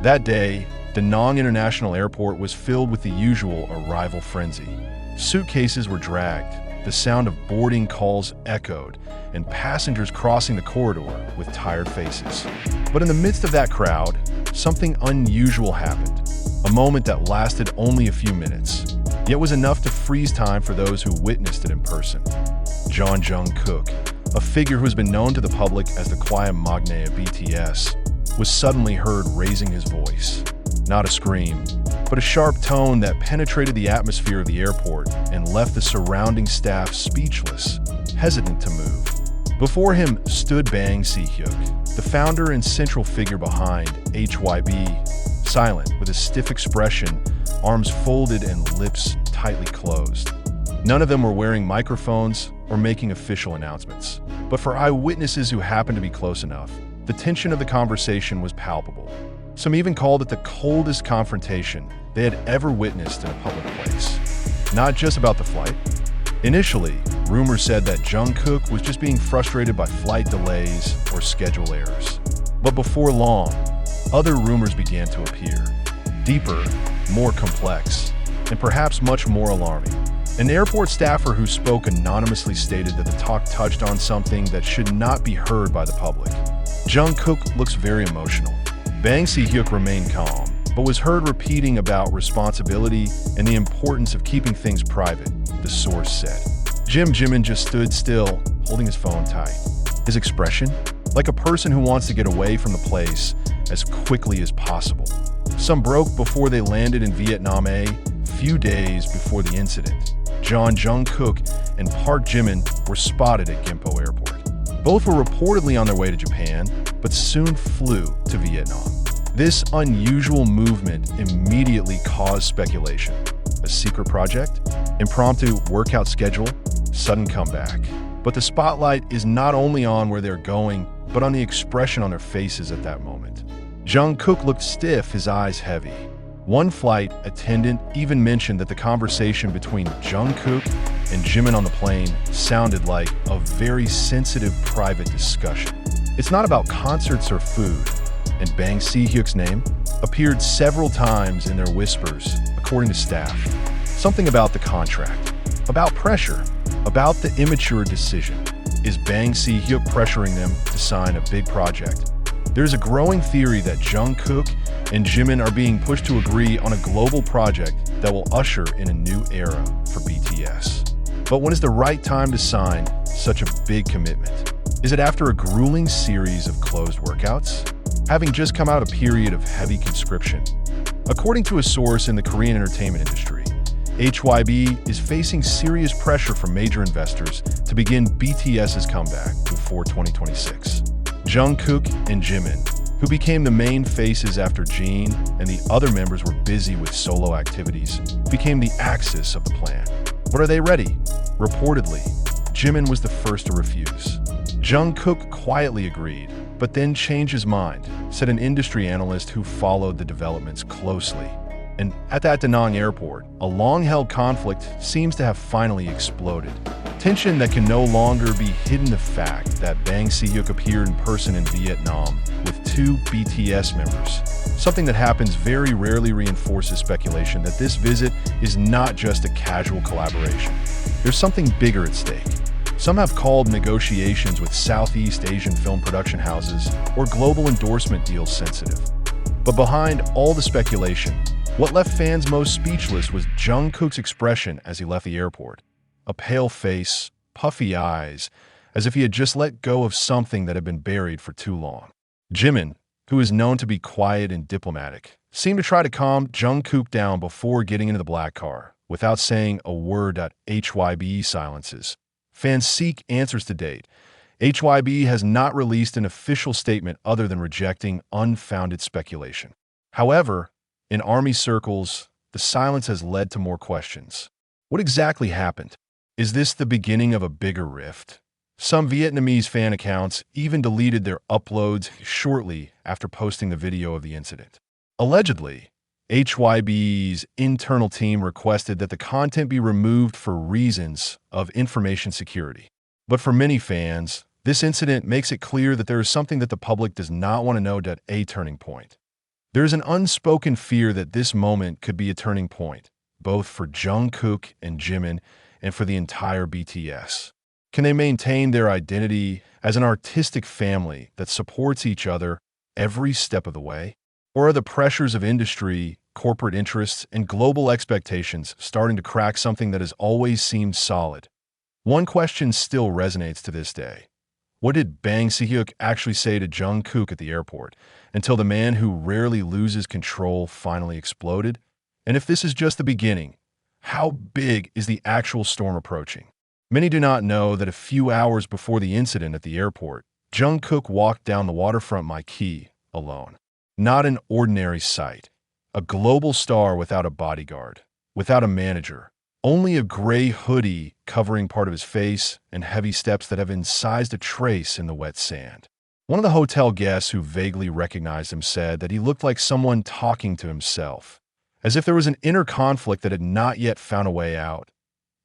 That day, Da Nang International Airport was filled with the usual arrival frenzy. Suitcases were dragged, the sound of boarding calls echoed, and passengers crossing the corridor with tired faces. But in the midst of that crowd, something unusual happened. A moment that lasted only a few minutes, yet was enough to freeze time for those who witnessed it in person. Jungkook, a figure who has been known to the public as the quiet magnate of BTS, was suddenly heard raising his voice. Not a scream, but a sharp tone that penetrated the atmosphere of the airport and left the surrounding staff speechless, hesitant to move. Before him stood Bang Si-hyuk, the founder and central figure behind JINCHII-TV, silent, with a stiff expression, arms folded and lips tightly closed. None of them were wearing microphones or making official announcements. But for eyewitnesses who happened to be close enough, the tension of the conversation was palpable. Some even called it the coldest confrontation they had ever witnessed in a public place. Not just about the flight. Initially, rumors said that Jungkook was just being frustrated by flight delays or schedule errors. But before long, other rumors began to appear. Deeper, more complex, and perhaps much more alarming. An airport staffer who spoke anonymously stated that the talk touched on something that should not be heard by the public. Jungkook looks very emotional. Bang Si-hyuk remained calm, but was heard repeating about responsibility and the importance of keeping things private, the source said. Jimin just stood still, holding his phone tight. His expression? Like a person who wants to get away from the place as quickly as possible. Some broke before they landed in Vietnam a few days before the incident. Jungkook and Park Jimin were spotted at Gimpo Airport. Both were reportedly on their way to Japan, but soon flew to Vietnam. This unusual movement immediately caused speculation. A secret project? Impromptu workout schedule? Sudden comeback. But the spotlight is not only on where they're going, but on the expression on their faces at that moment. Jungkook looked stiff, his eyes heavy. One flight attendant even mentioned that the conversation between Jungkook and Jimin on the plane sounded like a very sensitive private discussion. It's not about concerts or food, and Bang Si-hyuk's name appeared several times in their whispers, according to staff. Something about the contract, about pressure, about the immature decision. Is Bang Si-hyuk pressuring them to sign a big project? There's a growing theory that Jungkook and Jimin are being pushed to agree on a global project that will usher in a new era for BTS. But when is the right time to sign such a big commitment? Is it after a grueling series of closed workouts? Having just come out of a period of heavy conscription? According to a source in the Korean entertainment industry, HYB is facing serious pressure from major investors to begin BTS's comeback before 2026. Jungkook and Jimin, who became the main faces after Jin and the other members were busy with solo activities, became the axis of the plan. But are they ready? Reportedly, Jimin was the first to refuse. Jungkook quietly agreed, but then changed his mind, said an industry analyst who followed the developments closely. And at that Da Nang airport, a long-held conflict seems to have finally exploded. Tension that can no longer be hidden the fact that Bang Si-hyuk appeared in person in Vietnam with two BTS members. Something that happens very rarely reinforces speculation that this visit is not just a casual collaboration. There's something bigger at stake. Some have called negotiations with Southeast Asian film production houses or global endorsement deals sensitive. But behind all the speculation, what left fans most speechless was Jungkook's expression as he left the airport. A pale face, puffy eyes, as if he had just let go of something that had been buried for too long. Jimin, who is known to be quiet and diplomatic, seemed to try to calm Jungkook down before getting into the black car, without saying a word. HYB silences. Fans seek answers to date. HYB has not released an official statement other than rejecting unfounded speculation. However, in army circles, the silence has led to more questions. What exactly happened? Is this the beginning of a bigger rift? Some Vietnamese fan accounts even deleted their uploads shortly after posting the video of the incident. Allegedly, HYB's internal team requested that the content be removed for reasons of information security. But for many fans, this incident makes it clear that there is something that the public does not want to know. A turning point. There is an unspoken fear that this moment could be a turning point, both for Jungkook and Jimin and for the entire BTS. Can they maintain their identity as an artistic family that supports each other every step of the way? Or are the pressures of industry, corporate interests, and global expectations starting to crack something that has always seemed solid? One question still resonates to this day. What did Si-hyuk actually say to Jungkook at the airport until the man who rarely loses control finally exploded? And if this is just the beginning, how big is the actual storm approaching? Many do not know that a few hours before the incident at the airport, Jungkook walked down the waterfront Maikee alone. Not an ordinary sight. A global star without a bodyguard, without a manager, only a gray hoodie covering part of his face and heavy steps that have incised a trace in the wet sand. One of the hotel guests who vaguely recognized him said that he looked like someone talking to himself, as if there was an inner conflict that had not yet found a way out.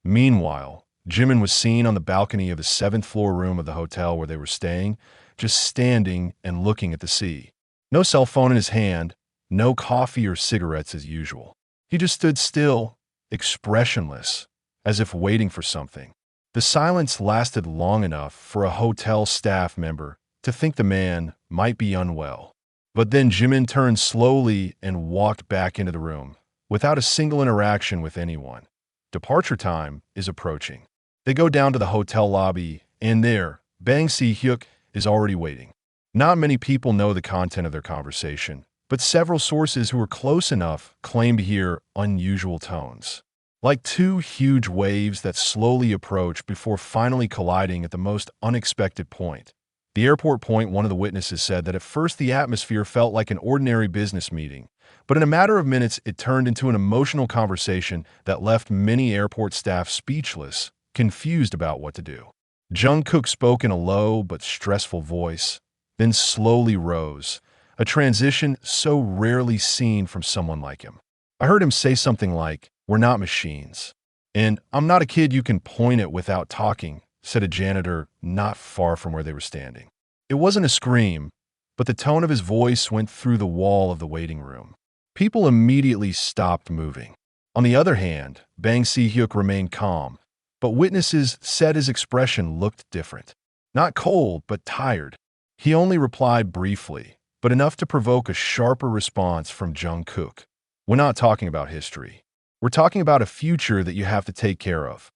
Meanwhile, Jimin was seen on the balcony of the 7th floor room of the hotel where they were staying, just standing and looking at the sea. No cell phone in his hand, no coffee or cigarettes as usual. He just stood still, expressionless, as if waiting for something. The silence lasted long enough for a hotel staff member to think the man might be unwell. But then Jimin turned slowly and walked back into the room, without a single interaction with anyone. Departure time is approaching. They go down to the hotel lobby, and there, Si-hyuk is already waiting. Not many people know the content of their conversation, but several sources who are close enough claim to hear unusual tones. Like two huge waves that slowly approach before finally colliding at the most unexpected point. The airport point, one of the witnesses said that at first the atmosphere felt like an ordinary business meeting, but in a matter of minutes it turned into an emotional conversation that left many airport staff speechless, confused about what to do. Jungkook spoke in a low but stressful voice, then slowly rose, a transition so rarely seen from someone like him. I heard him say something like, "We're not machines." And "I'm not a kid you can point at without talking," said a janitor not far from where they were standing. It wasn't a scream, but the tone of his voice went through the wall of the waiting room. People immediately stopped moving. On the other hand, Si-hyuk remained calm, but witnesses said his expression looked different. Not cold, but tired. He only replied briefly, but enough to provoke a sharper response from Jungkook. "We're not talking about history. We're talking about a future that you have to take care of."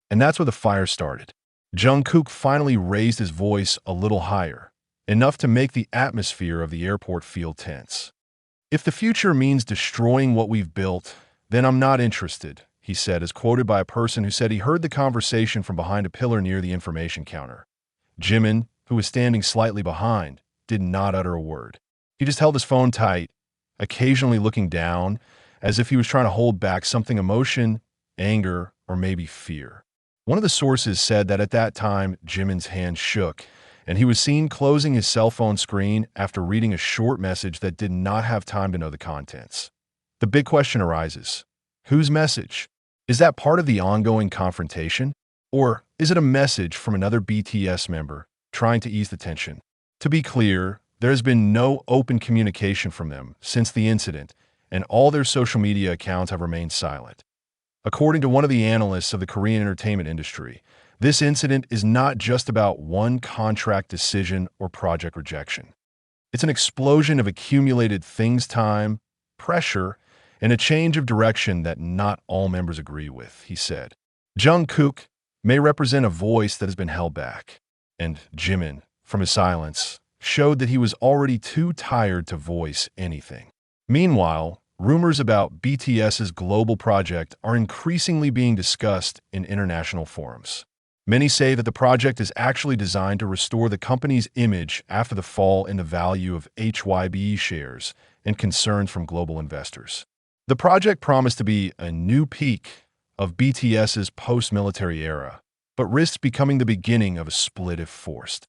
And that's where the fire started. Jungkook finally raised his voice a little higher, enough to make the atmosphere of the airport feel tense. "If the future means destroying what we've built, then I'm not interested," he said, as quoted by a person who said he heard the conversation from behind a pillar near the information counter. Jimin, who was standing slightly behind, did not utter a word. He just held his phone tight, occasionally looking down, as if he was trying to hold back something: emotion, anger, or maybe fear. One of the sources said that at that time, Jimin's hand shook, and he was seen closing his cell phone screen after reading a short message that did not have time to know the contents. The big question arises: whose message? Is that part of the ongoing confrontation? Or is it a message from another BTS member trying to ease the tension? To be clear, there has been no open communication from them since the incident, and all their social media accounts have remained silent. According to one of the analysts of the Korean entertainment industry, this incident is not just about one contract decision or project rejection. It's an explosion of accumulated things, time, pressure, and a change of direction that not all members agree with, he said. Jungkook may represent a voice that has been held back, and Jimin, from his silence, showed that he was already too tired to voice anything. Meanwhile, rumors about BTS's global project are increasingly being discussed in international forums. Many say that the project is actually designed to restore the company's image after the fall in the value of HYBE shares and concerns from global investors. The project promised to be a new peak of BTS's post-military era, but risks becoming the beginning of a split if forced.